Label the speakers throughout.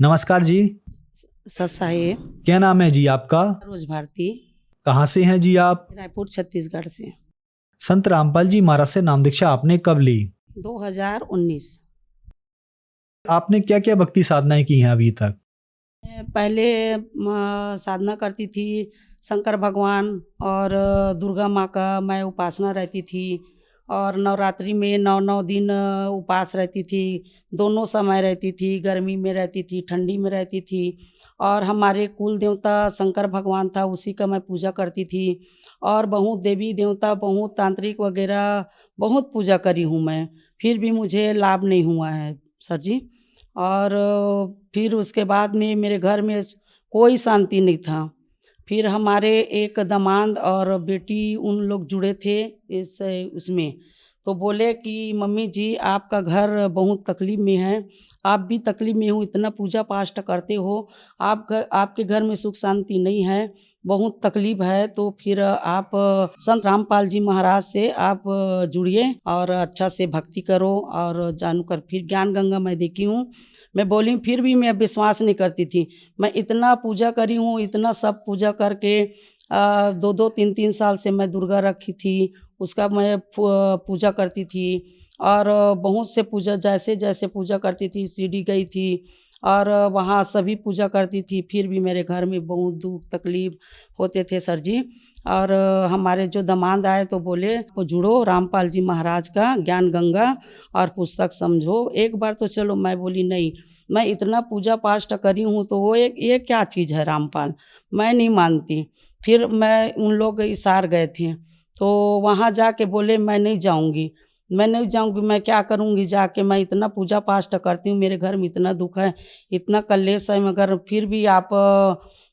Speaker 1: नमस्कार जी।
Speaker 2: ससा है।
Speaker 1: क्या नाम है जी आपका?
Speaker 2: रोज भारती।
Speaker 1: कहाँ से हैं जी आप?
Speaker 2: रायपुर छत्तीसगढ़ से।
Speaker 1: संत रामपाल जी महाराज से नाम दीक्षा आपने कब ली?
Speaker 2: 2019।
Speaker 1: आपने क्या क्या भक्ति साधनाएं की हैं अभी तक?
Speaker 2: मैं पहले साधना करती थी शंकर भगवान और दुर्गा माँ का मैं उपासना रहती थी। और नवरात्रि में 9 दिन उपवास रहती थी। दोनों समय रहती थी, गर्मी में रहती थी, ठंडी में रहती थी। और हमारे कुल देवता शंकर भगवान था, उसी का मैं पूजा करती थी। और बहुत देवी देवता, बहुत तांत्रिक वगैरह बहुत पूजा करी हूँ मैं, फिर भी मुझे लाभ नहीं हुआ है सर जी। और फिर उसके बाद में मेरे घर में कोई शांति नहीं था। फिर हमारे एक दामाद और बेटी उन लोग जुड़े थे इस उसमें, तो बोले कि मम्मी जी आपका घर बहुत तकलीफ़ में है, आप भी तकलीफ़ में हो, इतना पूजा पाठ करते हो, आपके घर में सुख शांति नहीं है, बहुत तकलीफ़ है। तो फिर आप संत रामपाल जी महाराज से आप जुड़िए और अच्छा से भक्ति करो और जानू कर। फिर ज्ञान गंगा मैं देखी हूँ। मैं बोली फिर भी मैं विश्वास नहीं करती थी। मैं इतना पूजा करी हूँ, इतना सब पूजा करके 2-2 3-3 साल से मैं दुर्गा रखी थी, उसका मैं पूजा करती थी। और बहुत से पूजा जैसे जैसे पूजा करती थी, शिरडी गई थी और वहाँ सभी पूजा करती थी, फिर भी मेरे घर में बहुत दुख तकलीफ़ होते थे सर जी। और हमारे जो दामाद आए तो बोले वो जुड़ो रामपाल जी महाराज का ज्ञान गंगा और पुस्तक समझो एक बार। तो चलो मैं बोली नहीं, मैं इतना पूजा पाठ करी हूँ तो वो एक ये क्या चीज़ है रामपाल, मैं नहीं मानती। फिर मैं उन लोग इसार गए थे तो वहाँ जाके बोले मैं नहीं जाऊँगी, मैं नहीं जाऊँगी, मैं क्या करूँगी जाके, मैं इतना पूजा पाठ करती हूँ, मेरे घर में इतना दुख है, इतना कलेश है, मगर फिर भी आप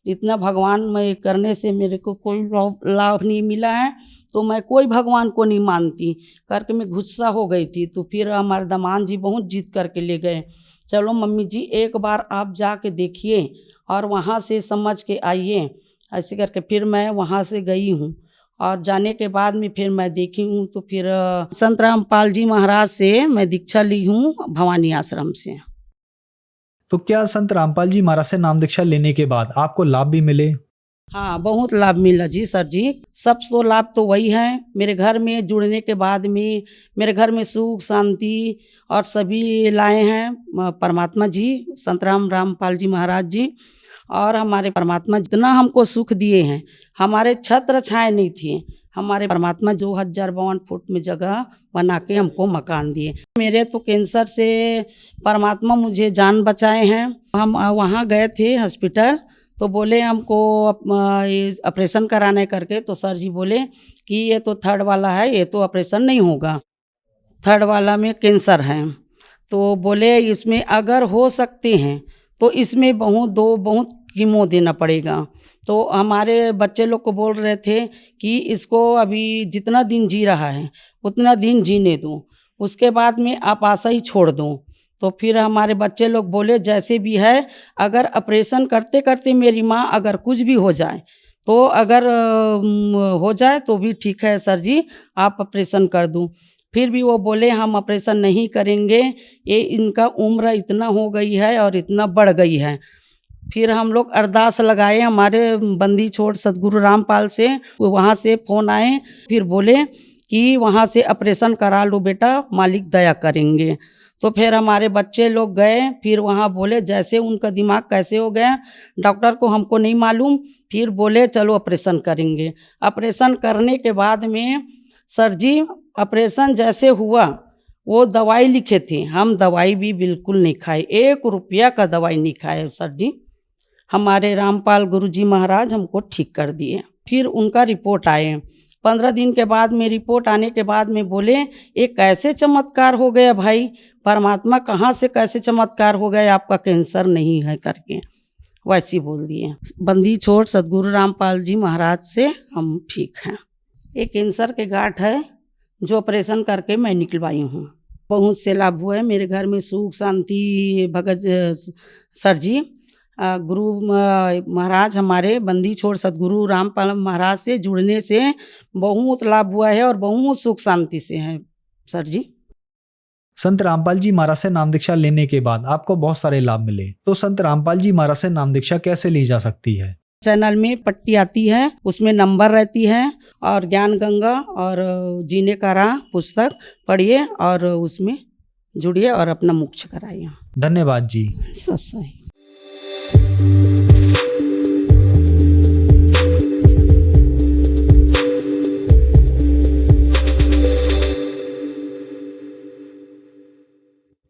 Speaker 2: इतना भगवान में करने से मेरे को कोई लाभ नहीं मिला है, तो मैं कोई भगवान को नहीं मानती करके मैं गुस्सा हो गई थी। तो फिर हमारे दामाद जी बहुत जिद करके ले गए, चलो मम्मी जी एक बार आप जाके देखिए और वहाँ से समझ के आइए, ऐसे करके फिर मैं वहाँ से गई हूँ। और जाने के बाद में फिर मैं देखी हूँ तो फिर संत रामपाल जी महाराज से मैं दीक्षा ली हूँ भवानी आश्रम से।
Speaker 1: तो क्या संत रामपाल जी महाराज से नाम दीक्षा लेने के बाद आपको लाभ भी मिले?
Speaker 2: हाँ बहुत लाभ मिला जी सर जी। सब तो लाभ तो वही है, मेरे घर में जुड़ने के बाद में मेरे घर में सुख शांति और सभी लाए हैं परमात्मा जी, संत रामपाल जी महाराज जी। और हमारे परमात्मा जितना हमको सुख दिए हैं, हमारे छत्र छाए नहीं थे, हमारे परमात्मा 2052 फुट में जगह बना के हमको मकान दिए। मेरे तो कैंसर से परमात्मा मुझे जान बचाए हैं। हम वहाँ गए थे हॉस्पिटल तो बोले हमको ऑपरेशन कराने करके, तो सर जी बोले कि ये तो 3rd वाला है, ये तो ऑपरेशन नहीं होगा, 3rd वाला में कैंसर है। तो बोले इसमें अगर हो सकते हैं तो इसमें बहुत कीमो देना पड़ेगा। तो हमारे बच्चे लोग को बोल रहे थे कि इसको अभी जितना दिन जी रहा है उतना दिन जीने दो, उसके बाद में आप आशा ही छोड़ दो। तो फिर हमारे बच्चे लोग बोले जैसे भी है, अगर ऑपरेशन करते करते मेरी माँ अगर कुछ भी हो जाए तो अगर हो जाए तो भी ठीक है सर जी, आप ऑपरेशन कर दूँ। फिर भी वो बोले हम ऑपरेशन नहीं करेंगे, ये इनका उम्र इतना हो गई है और इतना बढ़ गई है। फिर हम लोग अरदास लगाए हमारे बंदी छोड़ सदगुरु रामपाल से, वहाँ से फ़ोन आए, फिर बोले कि वहाँ से ऑपरेशन करा लो बेटा, मालिक दया करेंगे। तो फिर हमारे बच्चे लोग गए, फिर वहाँ बोले जैसे उनका दिमाग कैसे हो गया डॉक्टर को हमको नहीं मालूम, फिर बोले चलो ऑपरेशन करेंगे। ऑपरेशन करने के बाद में सर जी ऑपरेशन जैसे हुआ, वो दवाई लिखे थे, हम दवाई भी बिल्कुल नहीं खाए, 1 रुपया का दवाई नहीं खाए सर जी। हमारे रामपाल गुरुजी महाराज हमको ठीक कर दिए। फिर उनका रिपोर्ट आए, 15 दिन के बाद में रिपोर्ट आने के बाद में बोले ये कैसे चमत्कार हो गया भाई, परमात्मा कहाँ से कैसे चमत्कार हो गया, आपका कैंसर नहीं है करके वैसे बोल दिए। बंदी छोड़ सदगुरु रामपाल जी महाराज से हम ठीक हैं। ये कैंसर के गांठ है जो ऑपरेशन करके मैं निकलवाई हूँ। बहुत से लाभ हुए मेरे घर में, सुख शांति। भगत सर जी गुरु महाराज हमारे बंदी छोड़ सदगुरु रामपाल महाराज से जुड़ने से बहुत लाभ हुआ है और बहुत सुख शांति से है सर जी।
Speaker 1: संत रामपाल जी महाराज से नाम दीक्षा लेने के बाद आपको बहुत सारे लाभ मिले, तो संत रामपाल जी महाराज से नाम दीक्षा कैसे ली जा सकती है?
Speaker 2: चैनल में पट्टी आती है, उसमें नंबर रहती है और ज्ञान गंगा और जीने का राह पुस्तक पढ़िए और उसमें जुड़िए और अपना मोक्ष कराइए।
Speaker 1: धन्यवाद जी।
Speaker 2: सही।